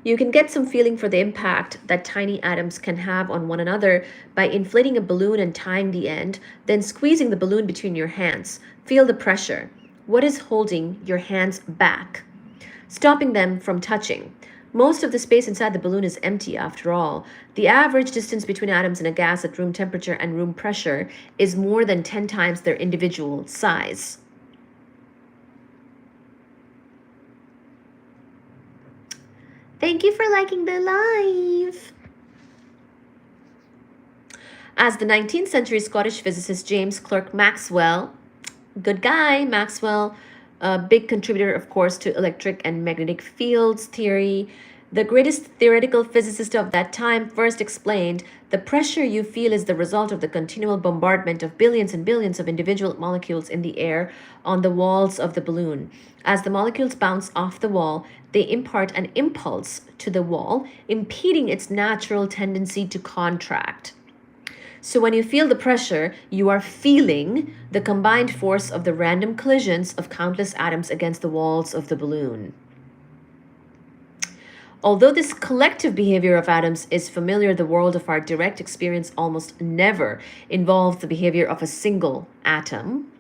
You can get some feeling for the impact that tiny atoms can have on one another by inflating a balloon and tying the end, then squeezing the balloon between your hands. Feel the pressure. What is holding your hands back, stopping them from touching? Most of the space inside the balloon is empty after all. The average distance between atoms in a gas at room temperature and room pressure is more than 10 times their individual size. Thank you for liking the live. As the 19th century Scottish physicist James Clerk Maxwell, good guy, Maxwell, a big contributor, of course, to electric and magnetic fields theory, the greatest theoretical physicist of that time, first explained, the pressure you feel is the result of the continual bombardment of billions and billions of individual molecules in the air on the walls of the balloon. As the molecules bounce off the wall, they impart an impulse to the wall, impeding its natural tendency to contract. So when you feel the pressure, you are feeling the combined force of the random collisions of countless atoms against the walls of the balloon. Although this collective behavior of atoms is familiar, the world of our direct experience almost never involves the behavior of a single atom.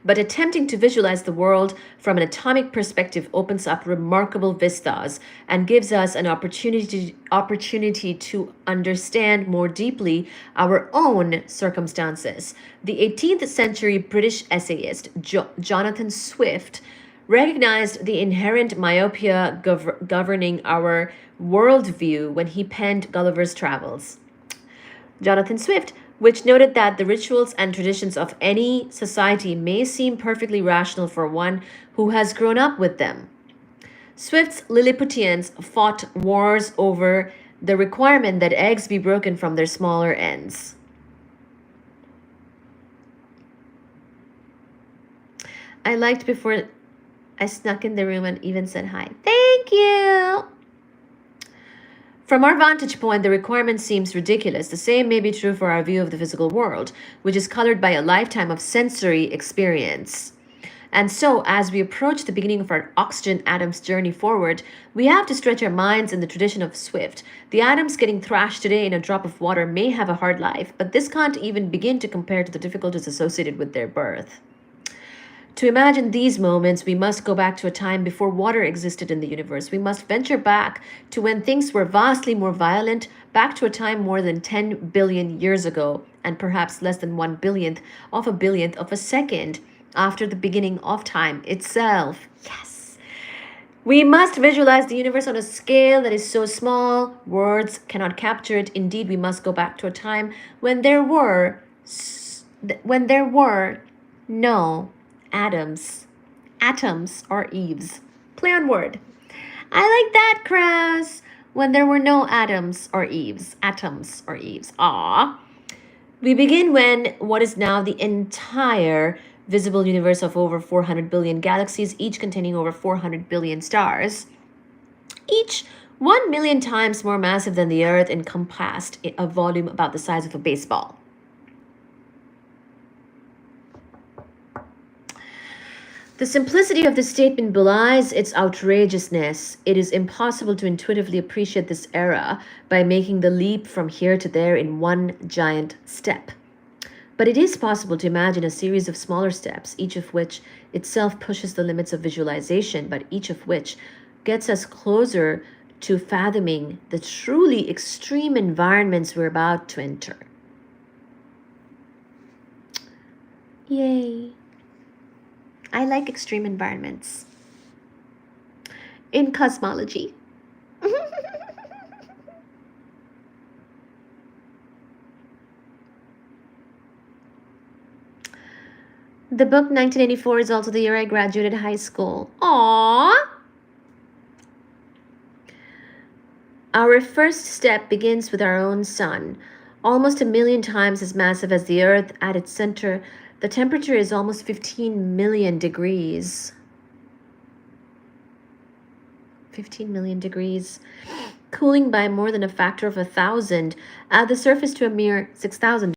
But attempting to visualize the world from an atomic perspective opens up remarkable vistas and gives us an opportunity to understand more deeply our own circumstances. The 18th century British essayist Jonathan Swift recognized the inherent myopia governing our worldview when he penned Gulliver's Travels. Jonathan Swift, which noted that the rituals and traditions of any society may seem perfectly rational for one who has grown up with them. Swift's Lilliputians fought wars over the requirement that eggs be broken from their smaller ends. I liked before I snuck in the room and even said hi. Thank you! From our vantage point, the requirement seems ridiculous. The same may be true for our view of the physical world, which is colored by a lifetime of sensory experience. And so, as we approach the beginning of our oxygen atoms journey forward, we have to stretch our minds in the tradition of Swift. The atoms getting thrashed today in a drop of water may have a hard life, but this can't even begin to compare to the difficulties associated with their birth. To imagine these moments, we must go back to a time before water existed in the universe. We must venture back to when things were vastly more violent, back to a time more than 10 billion years ago, and perhaps less than 1 billionth of a second after the beginning of time itself. Yes. We must visualize the universe on a scale that is so small, words cannot capture it. Indeed, we must go back to a time when there were no atoms or eaves. Play on word. I like that, Kraus. When there were no atoms or eaves. Ah. We begin when what is now the entire visible universe of over 400 billion galaxies, each containing over 400 billion stars, each 1 million times more massive than the Earth, encompassed a volume about the size of a baseball. The simplicity of the statement belies its outrageousness. It is impossible to intuitively appreciate this era by making the leap from here to there in one giant step. But it is possible to imagine a series of smaller steps, each of which itself pushes the limits of visualization, but each of which gets us closer to fathoming the truly extreme environments we're about to enter. Yay. I like extreme environments in cosmology. The book 1984 is also the year I graduated high school. Aww! Our first step begins with our own sun, almost 1 million times as massive as the Earth. At its center, the temperature is almost 15 million degrees. 15 million degrees, cooling by more than a factor of 1,000, at the surface to a mere 6,000